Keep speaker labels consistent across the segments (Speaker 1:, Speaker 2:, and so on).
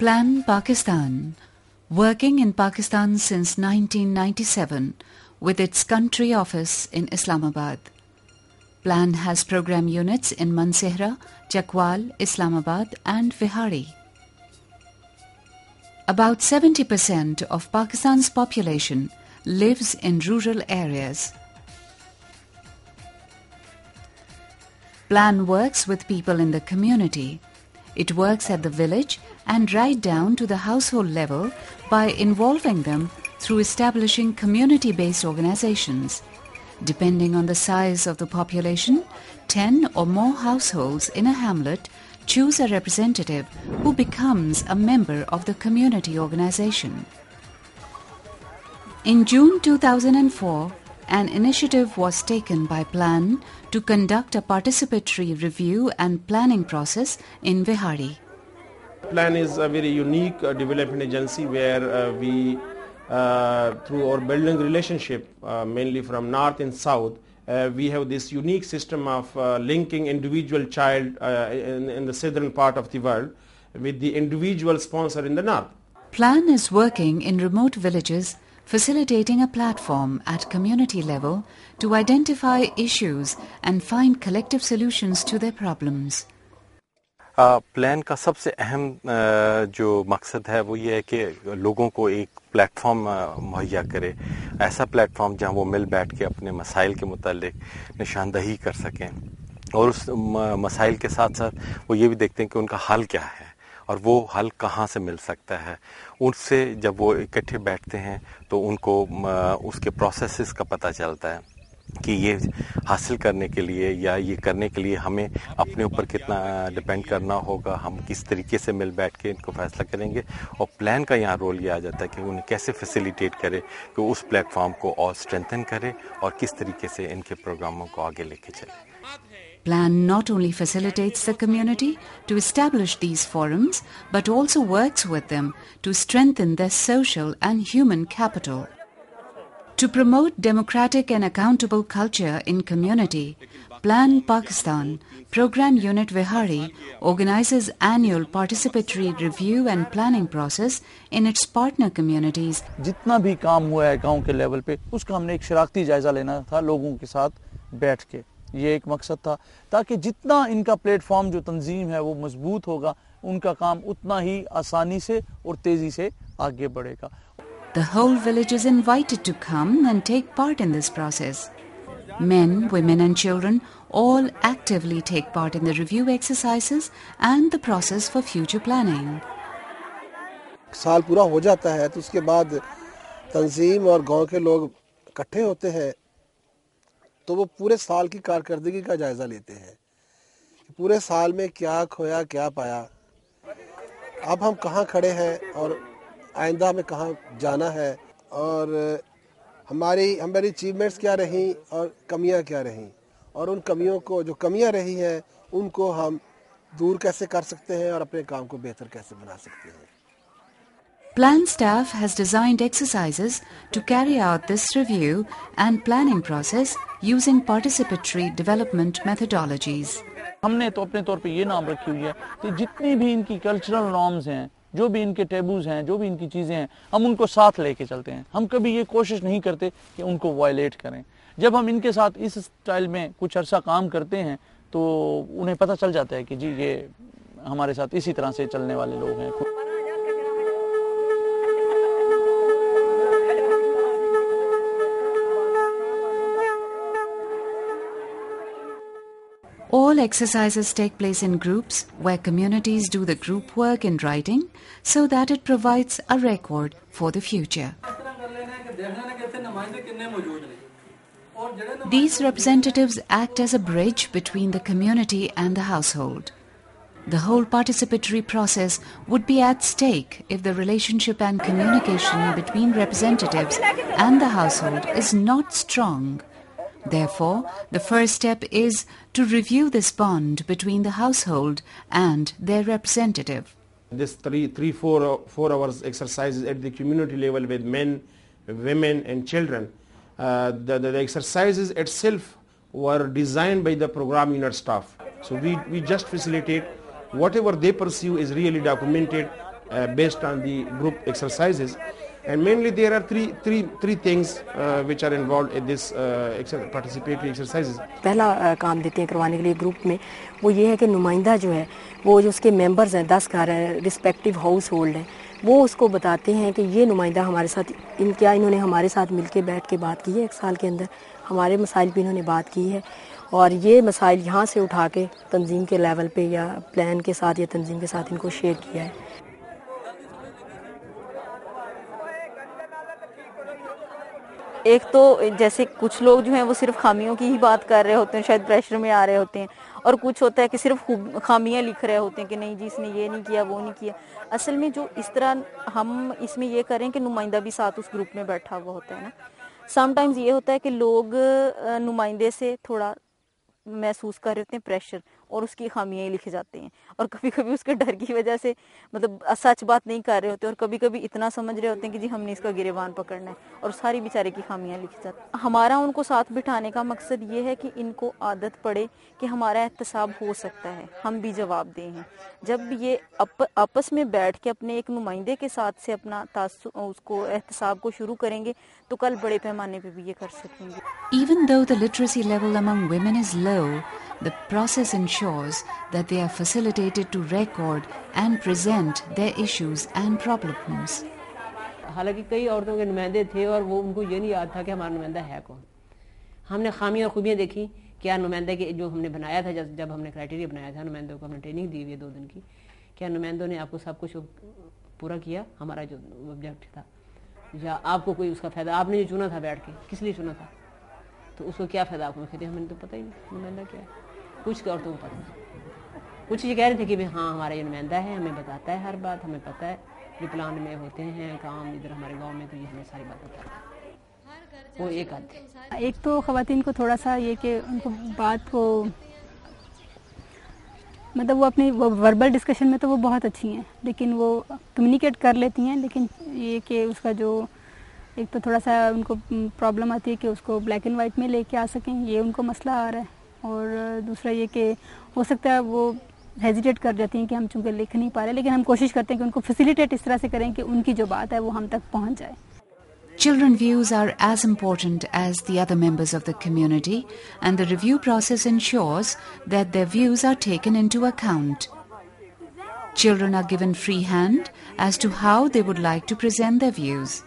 Speaker 1: Plan Pakistan, working in Pakistan since 1997 with its country office in Islamabad. Plan has program units in Mansehra, Chakwal, Islamabad and Vihari. About 70% of Pakistan's population lives in rural areas. Plan works with people in the community. It works at the village and right down to the household level by involving them through establishing community-based organizations. Depending on the size of the population, 10 or more households in a hamlet choose a representative who becomes a member of the community organization. In June 2004, an initiative was taken by Plan to conduct a participatory review and planning process in Vihari.
Speaker 2: Plan is a very unique development agency where we, through our building relationship, mainly from north and south, we have this unique system of linking individual child in the southern part of the world with the individual sponsor in the north.
Speaker 1: Plan is working in remote villages, facilitating a platform at community level to identify issues and find collective solutions to their problems.
Speaker 3: Plan का सबसे अहम जो मकसद है वो ये है कि लोगों को एक प्लेटफॉर्म मुहैया करे, ऐसा प्लेटफॉर्म जहां वो मिल बैठ के अपने मसाइल के मुतालिक निशानदही कर सकें और उस मसाइल के साथ साथ वो ये भी देखते हैं कि उनका हल क्या है और वो हल कहाँ से मिल सकता है। उनसे जब वो इकट्ठे बैठते हैं तो उनको उसके प्रोसेसेस का पता चलता है कि ये हासिल करने के लिए या ये करने के लिए हमें अपने ऊपर कितना डिपेंड करना होगा, हम किस तरीके से मिल बैठ के इनको फैसला करेंगे। और प्लान का यहाँ रोल ये आ जाता है कि उन्हें कैसे फैसिलिटेट करे कि उस प्लेटफॉर्म को और स्ट्रेंथन करे और किस तरीके से इनके प्रोग्रामों को आगे लेके चले।
Speaker 1: Plan not only facilitates the community to establish these forums, but also works with them to strengthen their social and human capital. To promote democratic and accountable culture in community, Plan Pakistan, Program Unit Vihari, organizes annual participatory review and planning process in its partner communities.
Speaker 4: जितना भी काम हुआ है गांव के level पे, उसका हमने एक शराकती जायजा लेना था लोगों के साथ बैठ के। ये एक मकसद था ताकि जितना इनका प्लेटफॉर्म जो तंजीम है वो मजबूत होगा, उनका काम उतना ही आसानी से और तेजी से आगे बढ़ेगा।
Speaker 1: The whole village is invited to come and take part in this process. Men, women and children all actively take part in the review exercises and the process for future planning.
Speaker 5: साल पूरा हो जाता है तो उसके बाद तंजीम और गांव के लोग इकट्ठे होते हैं तो वो पूरे साल की कारकर्दगी का जायजा लेते हैं। पूरे साल में क्या खोया क्या पाया, अब हम कहाँ खड़े हैं और आइंदा हमें कहाँ जाना है और हमारी अचीवमेंट्स क्या रहीं और कमियां क्या रहीं और उन कमियों को जो कमियां रही हैं उनको हम दूर कैसे कर सकते हैं और अपने काम को बेहतर कैसे बना सकते हैं।
Speaker 1: Plan staff has designed exercises to carry out this review and planning process using participatory development methodologies.
Speaker 4: हमने तो अपने तौर पे ये नाम रखी हुई है कि जितनी भी इनकी कल्चरल नॉर्म्स हैं, जो भी इनके टेबूज हैं, जो भी इनकी चीज़ें हैं, हम उनको साथ लेके चलते हैं। हम कभी ये कोशिश नहीं करते कि उनको वायलेट करें। जब हम इनके साथ इस स्टाइल में कुछ अरसा काम करते हैं तो उन्हें पता चल जाता है कि जी ये हमारे साथ इसी तरह से चलने वाले लोग हैं।
Speaker 1: All exercises take place in groups where communities do the group work in writing so that it provides a record for the future. These representatives act as a bridge between the community and the household. The whole participatory process would be at stake if the relationship and communication between representatives and the household is not strong. Therefore, the first step is to review this bond between the household and their representative.
Speaker 2: This 4 hours exercises at the community level with men, women and children. The exercises itself were designed by the program unit staff. So we just facilitate whatever they pursue is really documented based on the group exercises. And mainly there are three things which are involved in this participatory exercises.
Speaker 6: पहला काम देते हैं करवाने के लिए group में, वो ये है कि नुमाइंदा जो है वो जो उसके मेंबर्स हैं 10 घर हैं, रिस्पेक्टिव हाउस होल्ड हैं, वो उसको बताते हैं कि ये नुमाइंदा हमारे साथ इन्होंने हमारे साथ मिलके बैठ के बात की है, 1 साल के अंदर हमारे मसाइल पे इन्होंने बात की है, और ये मसाइल यहाँ से उठा के तंजीम के लेवल पे या प्लान के साथ या तंजीम के साथ इनको शेयर किया है।
Speaker 7: एक तो जैसे कुछ लोग जो हैं वो सिर्फ खामियों की ही बात कर रहे होते हैं, शायद प्रेशर में आ रहे होते हैं, और कुछ होता है कि सिर्फ खामियां लिख रहे होते हैं कि नहीं जी इसने ये नहीं किया वो नहीं किया। असल में जो इस तरह हम इसमें ये करें कि नुमाइंदा भी साथ उस ग्रुप में बैठा हुआ होता है ना, समटाइम्स ये होता है कि लोग नुमाइंदे से थोड़ा महसूस कर रहे होते हैं प्रेशर और उसकी खामियां ही लिखे जाते हैं, और कभी कभी उसके डर की वजह से मतलब सच बात नहीं कर रहे होते, और कभी कभी इतना समझ रहे होते हैं कि जी हमने इसका गिरेबान पकड़ना है, और सारी बेचारे की खामियां लिखी जाती हैं। हमारा उनको साथ बिठाने का मकसद ये है कि इनको आदत पड़े कि हमारा एहतसाब हो सकता है, हम भी जवाब दें हैं। जब ये आपस में बैठ के अपने एक नुमाइंदे के साथ से अपना उसको एहतसाब को शुरू करेंगे तो कल बड़े पैमाने पे भी ये कर सकेंगे।
Speaker 1: Even though the literacy level among women is low, the process ensures that they are facilitated to record and present their issues and problems.
Speaker 8: हालांकि कई औरतों के नुमाइंदे थे और वो उनको ये नहीं याद था कि हमारा नुमाइंदा है कौन। हमने खामियां और खूबियां देखी, क्या नुमाइंदा के जो हमने बनाया था, जब हमने क्राइटेरिया बनाया था नुमाइंदों को, हमने ट्रेनिंग दी हुई है 2 दिन की, क्या नुमाइंदों ने आपको सब कुछ पूरा किया हमारा जो ऑब्जेक्ट था, या आपको कोई उसका फ़ायदा, आपने जो चुना था बैठ के किस लिए चुना था, तो उसको क्या फ़ायदा आपको कहते हैं, हमें तो पता ही नहीं नुमाइंदा क्या है। कुछ औरतों को पता था, कुछ ये कह रहे थे कि भाई हाँ हमारा ये नुमाइंदा है, हमें बताता है हर बात, हमें पता है जो प्लान में होते हैं काम इधर हमारे गांव में, तो ये हमें सारी बात बताता है। वो एक आध
Speaker 9: एक तो ख़वातीन को थोड़ा सा ये कि उनको बात को मतलब वो अपनी वर्बल डिस्कशन में तो वो बहुत अच्छी हैं, लेकिन वो कम्युनिकेट कर लेती हैं, लेकिन ये कि उसका जो एक तो थोड़ा सा उनको प्रॉब्लम आती है कि उसको ब्लैक एंड वाइट में लेके आ सकें, ये उनको मसला आ रहा है। और दूसरा ये कि हो सकता है वो हेजिटेट कर जाती हैं कि हम चूँकि लिख नहीं पा रहे, लेकिन हम कोशिश करते हैं कि उनको फैसिलिटेट इस तरह से करें कि उनकी जो बात है वो हम तक पहुँच जाए।
Speaker 1: Children views are as important as the other members of the community, and the review process ensures that their views are taken into account. Children are given free hand as to how they would like to present their views.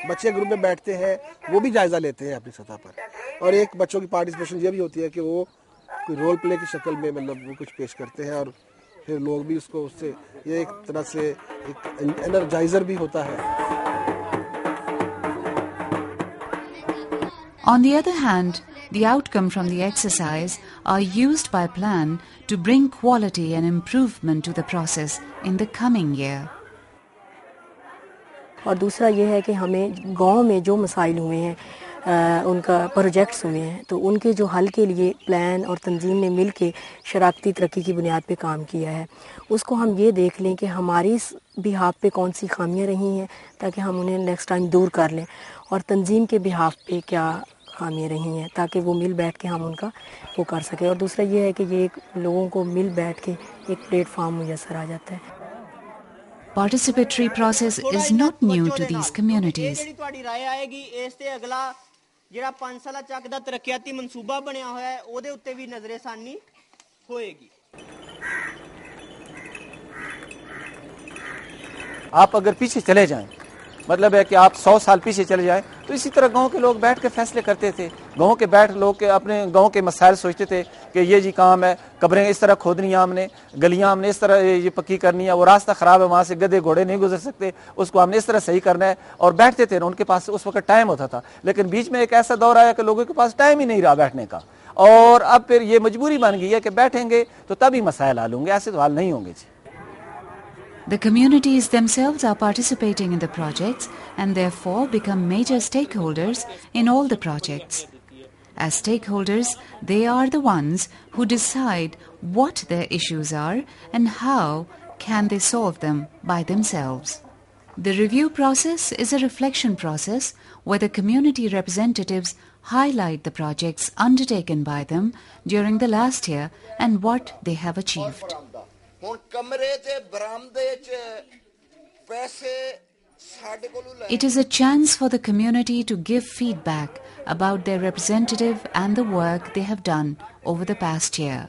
Speaker 5: बच्चे group में बैठते हैं, वो भी जायजा लेते हैं अपनी सतह पर, और एक बच्चों की पार्टिसिपेशन ये भी होती है कि वो कोई रोल प्ले की शक्ल में मतलब वो कुछ पेश करते हैं, और फिर लोग भी उसको उससे ये एक तरह से एक एनर्जाइजर भी होता है।
Speaker 1: On the other hand, the outcome from the exercise are used by Plan to bring quality and improvement to the process in the coming year.
Speaker 6: और दूसरा ये है कि हमें गांव में जो मसाइल हुए हैं उनका प्रोजेक्ट्स हुए हैं, तो उनके जो हल के लिए प्लान और तंजीम ने मिल के शराकती तरक्की की बुनियाद पे काम किया है, उसको हम ये देख लें कि हमारी बिहाफ पे कौन सी खामियां रही हैं ताकि हम उन्हें नेक्स्ट टाइम दूर कर लें, और तंजीम के बिहाफ पे क्या खामियां रही हैं ताकि वो मिल बैठ के हम उनका वो कर सकें। और दूसरा ये है कि ये लोगों को मिल बैठ के एक प्लेटफार्म मुयसर आ जाता है।
Speaker 1: Participatory process is not new to these communities.
Speaker 10: ਜਿਹੜਾ 5 ਸਾਲਾ ਚੱਕ ਦਾ ਤਰੱਕੀਆਤੀ ਮਨਸੂਬਾ ਬਣਿਆ ਹੋਇਆ ਹੈ ਉਹਦੇ ਉੱਤੇ ਵੀ ਨਜ਼ਰਸਾਨੀ होएगी।
Speaker 4: आप अगर पीछे चले जाएं, मतलब है कि आप 100 साल पीछे चले जाएं, तो इसी तरह गांव के लोग बैठ के फैसले करते थे। गांव के लोग के अपने गांव के मसाइल सोचते थे कि ये जी काम है, कब्रें इस तरह खोदनी है हमने, गलियां हमने इस तरह ये पक्की करनी है, वो रास्ता ख़राब है, वहाँ से गधे घोड़े नहीं गुजर सकते, उसको हमने इस तरह सही करना है, और बैठते थे। उनके पास उस वक्त टाइम होता था, लेकिन बीच में एक ऐसा दौर आया कि लोगों के पास टाइम ही नहीं रहा बैठने का, और अब फिर ये मजबूरी बन गई है कि बैठेंगे तो तभी मसाइल हल होंगे, ऐसे तो हल नहीं होंगे जी।
Speaker 1: The communities themselves are participating in the projects and therefore become major stakeholders in all the projects. As stakeholders, they are the ones who decide what their issues are and how can they solve them by themselves. The review process is a reflection process where the community representatives highlight the projects undertaken by them during the last year and what they have achieved.
Speaker 11: ਹੁਣ ਕਮਰੇ ਤੇ ਬਰਾਮਦੇ 'ਚ ਪੈਸੇ ਸਾਡੇ ਕੋਲੋਂ ਲੈ
Speaker 1: It is a chance for the community to give feedback about their representative and the work they have done over the past year.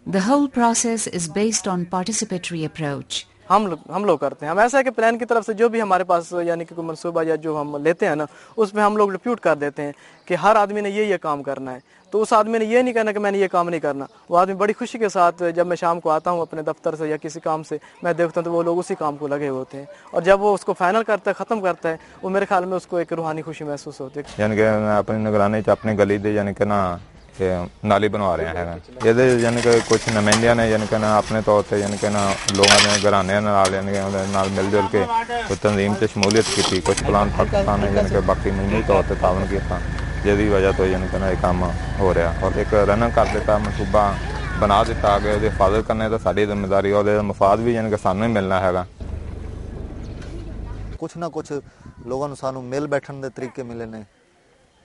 Speaker 1: The whole process is based on participatory approach.
Speaker 12: हम लोग करते हैं। हम ऐसा है कि plan की तरफ से जो भी हमारे पास यानी कि कोई मंसूबा या जो हम लेते हैं ना, उसमें हम लोग डिप्यूट कर देते हैं कि हर आदमी ने ये काम करना है। तो उस आदमी ने ये नहीं कहना कि मैंने ये काम नहीं करना। वो आदमी बड़ी खुशी के साथ जब मैं शाम को आता हूँ अपने दफ्तर से या किसी काम से, मैं देखता हूँ तो वो लोग उसी काम को लगे होते हैं, और जब वो उसको फाइनल करता है, ख़त्म करता है, वो मेरे ख्याल में उसको एक रूहानी खुशी महसूस होती है।
Speaker 13: यानी कि अपनी निगरानी च अपनी गली दे यानी कि ना नाली बनवा रहे हैं ये यानी कि कुछ नुमाइंदियां ने यानी कि ना अपने तौर पर यानी कि ना लोगों ने घराने यानी कि मिलजुल के कुछ तंजीम से शमूलियत की, कुछ प्लान पाकिस्तान ने यानी कि बाकी मजमूई तौर पर तावन किया, जिसकी वजह तो यानी कि ना ये काम हो रहा, और एक रन कर दिता, मनसूबा बना दिता कि उसकी हिफाजत करने तो साड़ी जिम्मेदारी, और मफाद भी यानी कि सानू ही मिलना है।
Speaker 14: कुछ ना कुछ लोगों को सानू मिल बैठने के तरीके मिले ने।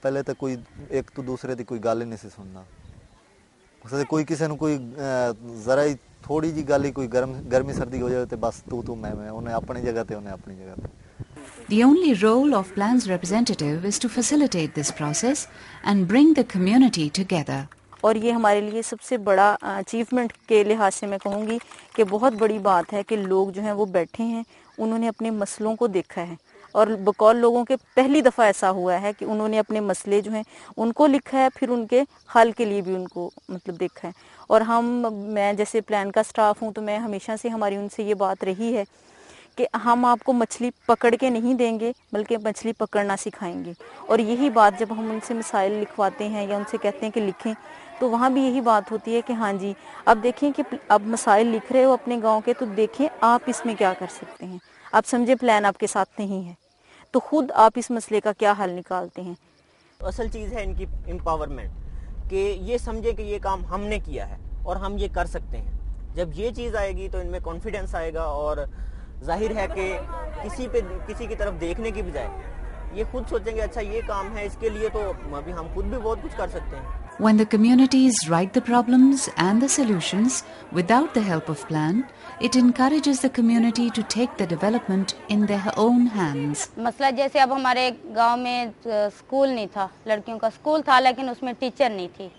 Speaker 14: पहले तो कोई एक तो दूसरे की कोई गल ही नहीं सी सुनना। कोई किसी ने कोई जरा ही थोड़ी जी गल ही कोई गर्मी सर्दी हो जाए तो बस तू मैं उन्हें अपनी जगह पे, उन्हें अपनी जगह पे।
Speaker 1: The only role of plan's representative is to facilitate this process and bring the community together.
Speaker 7: और ये हमारे लिए सबसे बड़ा अचीवमेंट के लिहाज से मैं कहूँगी कि बहुत बड़ी बात है कि लोग जो हैं वो बैठे हैं, उन्होंने अपने मसलों को देखा है, और बकौल लोगों के पहली दफ़ा ऐसा हुआ है कि उन्होंने अपने मसले जो हैं उनको लिखा है, फिर उनके हल के लिए भी उनको मतलब देखा है। और मैं जैसे प्लान का स्टाफ हूँ तो मैं हमेशा से हमारी उनसे ये बात रही है कि हम आपको मछली पकड़ के नहीं देंगे बल्कि मछली पकड़ना सिखाएंगे। और यही बात जब हम उनसे मसाइल लिखवाते हैं या उनसे कहते हैं कि लिखें, तो वहाँ भी यही बात होती है कि हाँ जी, अब देखें कि अब मसाइल लिख रहे हो अपने गांव के, तो देखें आप इसमें क्या कर सकते हैं। आप समझे प्लान आपके साथ नहीं है तो खुद आप इस मसले का क्या हल निकालते हैं।
Speaker 10: असल चीज़ है इनकी एम्पावरमेंट, कि ये समझे कि ये काम हमने किया है और हम ये कर सकते हैं। जब ये चीज़ आएगी तो इनमें कॉन्फिडेंस आएगा, और जाहिर है कि किसी की तरफ देखने की बजाय ये खुद सोचेंगे अच्छा ये काम है, इसके लिए तो अभी हम खुद भी बहुत कुछ कर सकते हैं।
Speaker 1: When the communities write the problems and the solutions without the help of plan, it encourages the community to take the development in their own hands.
Speaker 15: मसला जैसे अब हमारे गांव में स्कूल नहीं था, लड़कियों का स्कूल था लेकिन उसमें टीचर नहीं थी,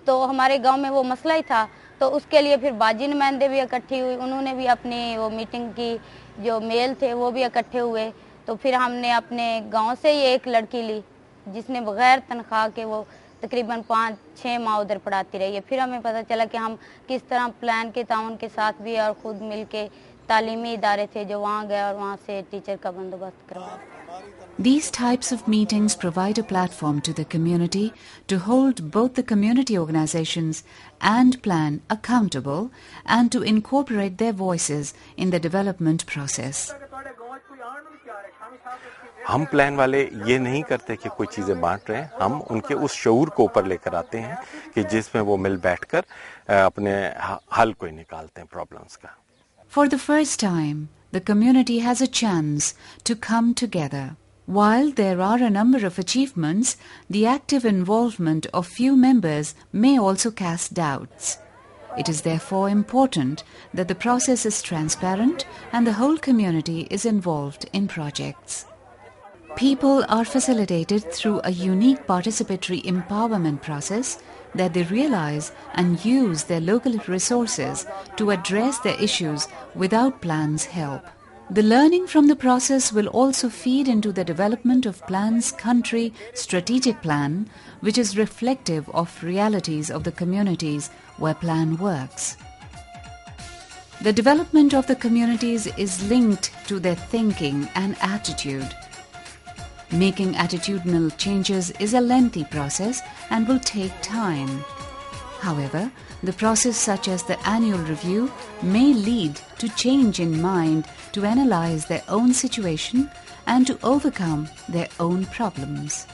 Speaker 15: तो हमारे गांव में वो मसला ही था। तो उसके लिए फिर बाजी नुमाइंदे भी इकट्ठी हुई, उन्होंने भी अपनी वो मीटिंग की, जो मेल थे वो भी इकट्ठे हुए। तो फिर हमने अपने गांव से ही एक लड़की ली जिसने बगैर तनख्वाह के वो तकरीबन 5-6 माह उधर पढ़ाती रही है। फिर हमें पता चला कि हम किस तरह प्लान के ताउन के साथ भी और ख़ुद मिल के तालीमी इदारे थे जो वहाँ गए और वहाँ से टीचर का बंदोबस्त करवाया।
Speaker 1: These types of meetings provide a platform to the community to hold both the community organizations and plan accountable and to incorporate their voices in the development process.
Speaker 3: हम प्लान वाले ये नहीं करते कि कोई चीज़ें बांट रहे हैं, हम उनके उस शऊर को ऊपर लेकर आते हैं कि जिसमें वो मिल बैठकर अपने हल को निकालते हैं प्रॉब्लम्स का।
Speaker 1: For the first time, the community has a chance to come together. While there are a number of achievements, the active involvement of few members may also cast doubts. It is therefore important that the process is transparent and the whole community is involved in projects. People are facilitated through a unique participatory empowerment process that they realize and use their local resources to address their issues without plan's help. The learning from the process will also feed into the development of plan's country strategic plan, which is reflective of realities of the communities where plan works. The development of the communities is linked to their thinking and attitude. Making attitudinal changes is a lengthy process and will take time. However, the process such as the annual review may lead to change in mind to analyze their own situation and to overcome their own problems.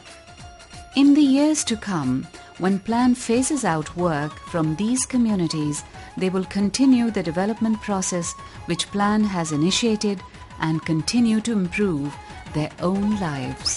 Speaker 1: In the years to come, when Plan phases out work from these communities, they will continue the development process which Plan has initiated and continue to improve their own lives.